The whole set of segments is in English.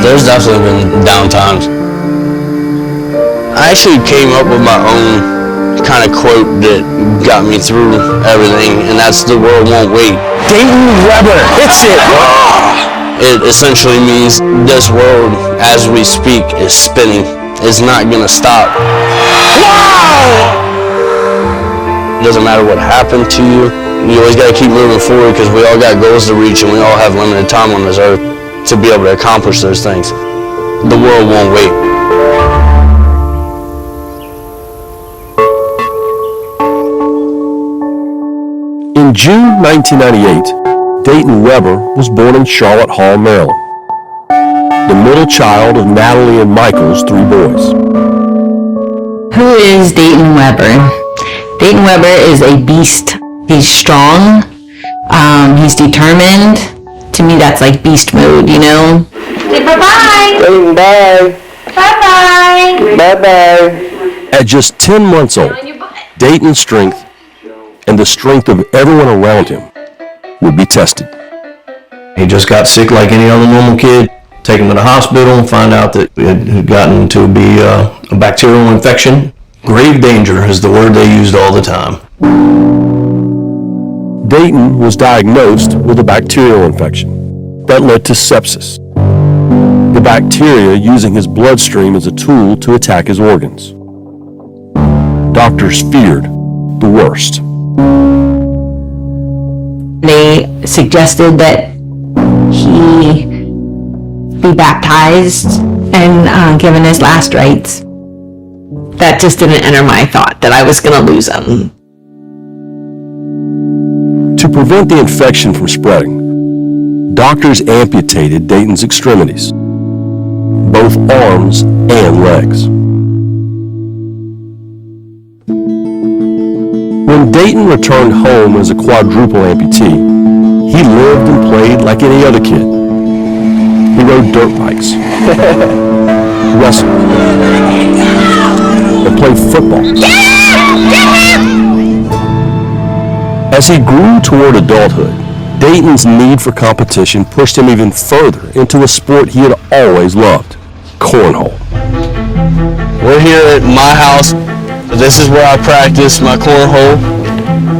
There's definitely been down times. I actually came up with my own kind of quote that got me through everything, and that's "the world won't wait." Dayton Weber hits it. It essentially means this world, as we speak, is spinning. It's not gonna stop. Wow! It doesn't matter what happened to you. You always gotta keep moving forward because we all got goals to reach and we all have limited time on this earth to be able to accomplish those things. The world won't wait. In June 1998, Dayton Weber was born in Charlotte Hall, Maryland, the middle child of Natalie and Michael's 3 boys. Who is Dayton Weber? Dayton Weber is a beast. He's strong. He's determined. To me, that's like beast mode, you know? Okay, bye-bye. Dayton, bye. Bye-bye. Bye-bye. At just 10 months old, Dayton's strength and the strength of everyone around him would be tested. He just got sick like any other normal kid. Take him to the hospital and find out that it had gotten to be a bacterial infection. Grave danger is the word they used all the time. Dayton was diagnosed with a bacterial infection that led to sepsis, the bacteria using his bloodstream as a tool to attack his organs. Doctors feared the worst. They suggested that he be baptized and given his last rites. That just didn't enter my thought that I was going to lose him. To prevent the infection from spreading, doctors amputated Dayton's extremities, both arms and legs. When Dayton returned home as a quadruple amputee, he lived and played like any other kid. He rode dirt bikes, wrestled, and played football. As he grew toward adulthood, Dayton's need for competition pushed him even further into a sport he had always loved, cornhole. We're here at my house. This is where I practice my cornhole.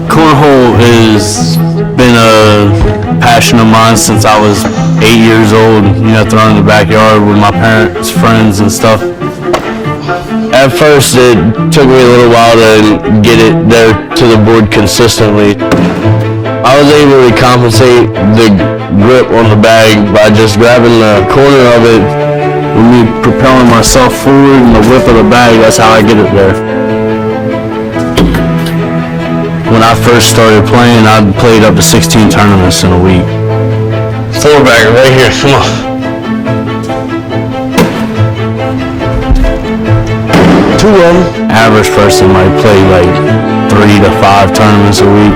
Cornhole has been a passion of mine since I was 8 years old. You know, throwing in the backyard with my parents, friends, and stuff. At first, it took me a little while to get it there to the board consistently. I was able to compensate the grip on the bag by just grabbing the corner of it and me propelling myself forward and the whip of the bag. That's how I get it there. When I first started playing, I played up to 16 tournaments in a week. 4-bagger right here, come on. 2 of them. Average person might play like 3 to 5 tournaments a week.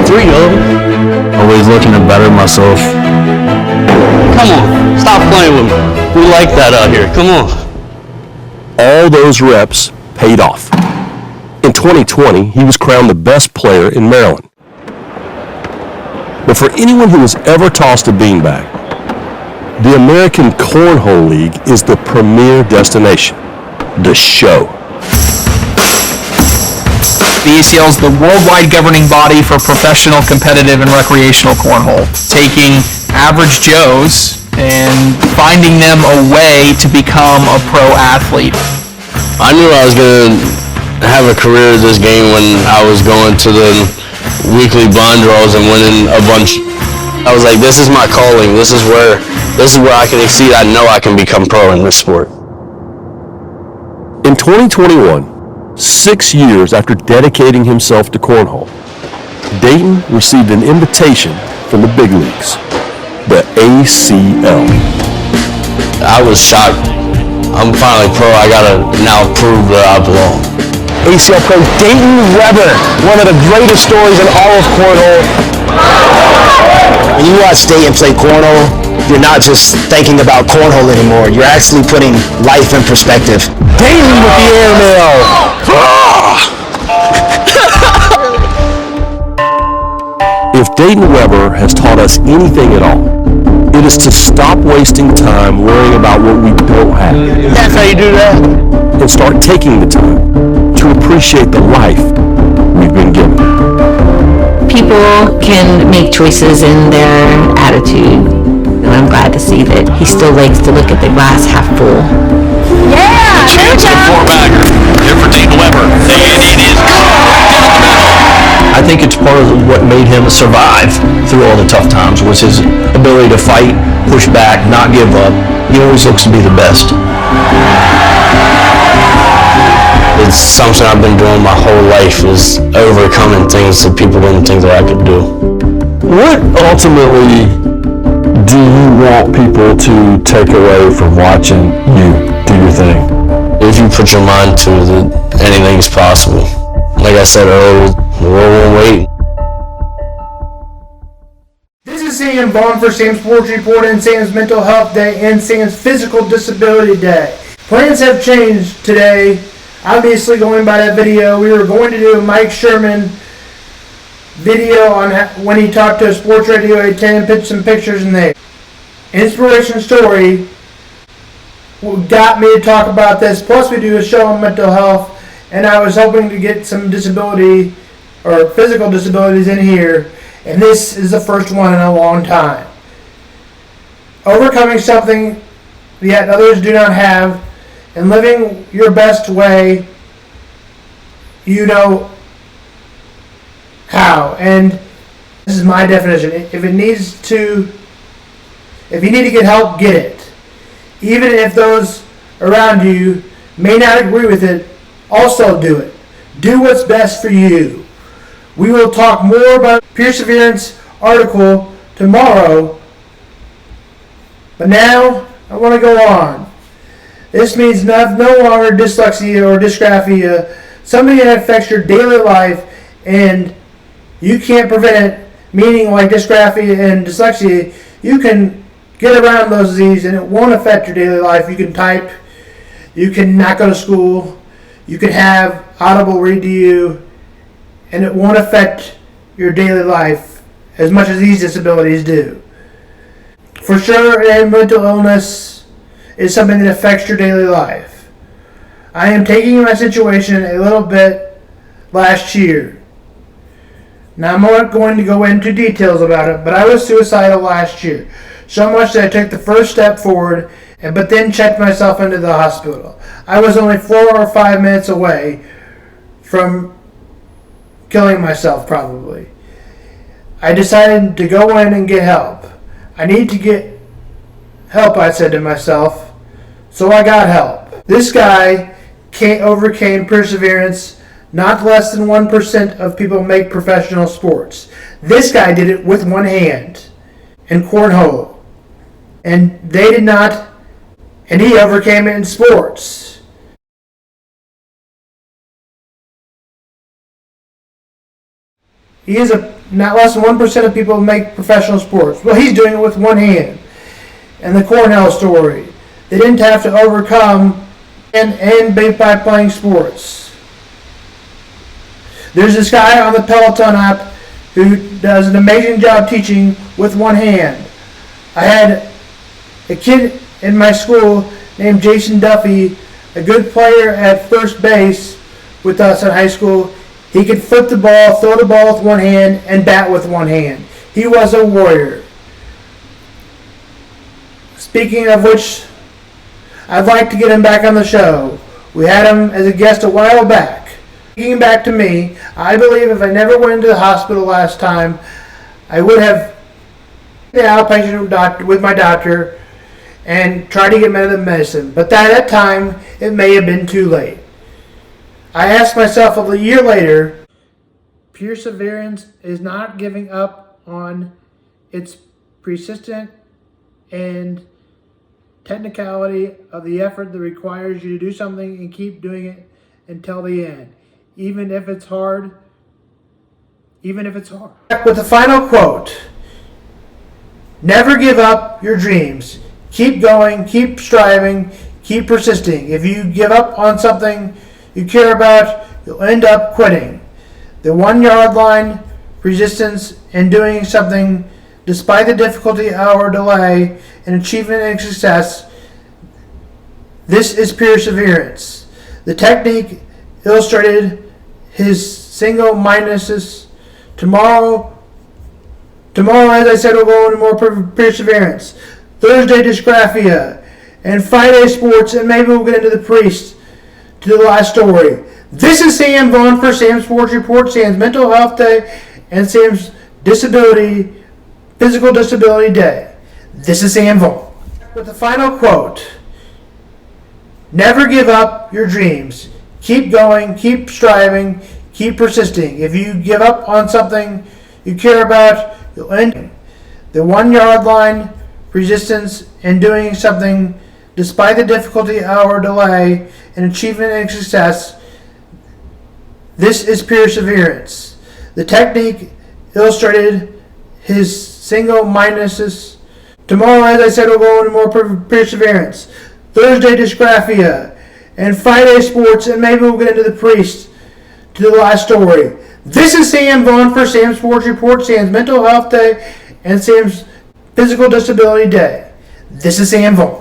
3 of them. Always looking to better myself. Come on, stop playing with me. We like that out here, come on. All those reps paid off. In 2020, he was crowned the best player in Maryland. But for anyone who has ever tossed a beanbag, the American Cornhole League is the premier destination, the show. The ACL is the worldwide governing body for professional, competitive, and recreational cornhole, taking average Joes and finding them a way to become a pro athlete. I knew I was going to have a career at this game when I was going to the weekly blind draws and winning a bunch. I was like, this is my calling. This is where I can exceed. I know I can become pro in this sport. In 2021, 6 years after dedicating himself to cornhole, Dayton received an invitation from the big leagues, the ACL. I was shocked. I'm finally pro. I gotta now prove that I belong. ACL pro Dayton Weber, one of the greatest stories in all of cornhole. When you watch Dayton play cornhole, you're not just thinking about cornhole anymore. You're actually putting life in perspective. Dayton with the airmail. If Dayton Weber has taught us anything at all, It is to stop wasting time worrying about what we don't have. That's how you do that. And start taking the time to appreciate the life we've been given. People can make choices in their attitude, and I'm glad to see that he still likes to look at the glass half full. Yeah, there we go. Four-bagger. Here for Dayton Weber. And it is good. I think it's part of what made him survive through all the tough times was his ability to fight, push back, not give up. He always looks to be the best. It's something I've been doing my whole life, is overcoming things that people didn't think that I could do. What ultimately do you want people to take away from watching you do your thing? If you put your mind to it, that anything's possible. Like I said earlier, the world won't wait. This is Sam Vaughan for Sam's Sports Report and Sam's Mental Health Day and Sam's Physical Disability Day. Plans have changed today. Obviously, going by that video, we were going to do a Mike Sherman video on when he talked to a sports radio 810, put some pictures in there. Inspiration story got me to talk about this. Plus, we do a show on mental health, and I was hoping to get some disability or physical disabilities in here, and this is the first one in a long time. Overcoming something that others do not have, and living your best way, you know how. And this is my definition. If you need to get help, get it. Even if those around you may not agree with it, also do it. Do what's best for you. We will talk more about Perseverance article tomorrow, but now I want to go on. This means no longer dyslexia or dysgraphia, something that affects your daily life and you can't prevent it, meaning like dysgraphia and dyslexia, you can get around those diseases and it won't affect your daily life. You can type, you can not go to school, you can have Audible read to you, and it won't affect your daily life as much as these disabilities do. For sure, and mental illness is something that affects your daily life. I am taking my situation a little bit last year. Now, I'm not going to go into details about it, but I was suicidal last year. So much that I took the first step forward, but then checked myself into the hospital. I was only 4 or 5 minutes away from killing myself, probably. I decided to go in and get help. I need to get help, I said to myself. So I got help. This guy overcame perseverance. Not less than 1% of people make professional sports. This guy did it with one hand in cornhole. And they did not, and he overcame it in sports. He is not less than 1% of people make professional sports. Well, he's doing it with one hand. And the Cornell story. They didn't have to overcome and by playing sports. There's this guy on the Peloton app who does an amazing job teaching with one hand. I had a kid in my school named Jason Duffy, a good player at first base with us in high school. He could flip the ball, throw the ball with one hand, and bat with one hand. He was a warrior. Speaking of which, I'd like to get him back on the show. We had him as a guest a while back. Speaking back to me, I believe if I never went into the hospital last time, I would have been outpatient with my doctor and tried to get medicine. But at that time, it may have been too late. I asked myself a year later, perseverance is not giving up on its persistent and technicality of the effort that requires you to do something and keep doing it until the end, even if it's hard. With the final quote, never give up your dreams. Keep going, keep striving, keep persisting. If you give up on something you care about, you'll end up quitting. The 1 yard line, resistance, and doing something despite the difficulty or delay in achievement and success. This is perseverance. The technique illustrated his single-mindedness. Tomorrow, as I said, we'll go into more perseverance. Thursday, dysgraphia. And Friday, sports. And maybe we'll get into the priest to the last story. This is Sam Vaughan for Sam's Sports Report, Sam's Mental Health Day, and Sam's Physical Disability Day. This is Sam Vaughan. With the final quote. Never give up your dreams. Keep going, keep striving, keep persisting. If you give up on something you care about, you'll end the 1 yard line, resistance, in doing something despite the difficulty or delay in achievement and success. This is perseverance. The technique illustrated his single-mindedness. Tomorrow, as I said, we'll go into more perseverance. Thursday, dysgraphia. And Friday, sports. And maybe we'll get into the priest to the last story. This is Sam Vaughan for Sam's Sports Report, Sam's Mental Health Day, and Sam's Physical Disability Day. This is Sam Vaughan.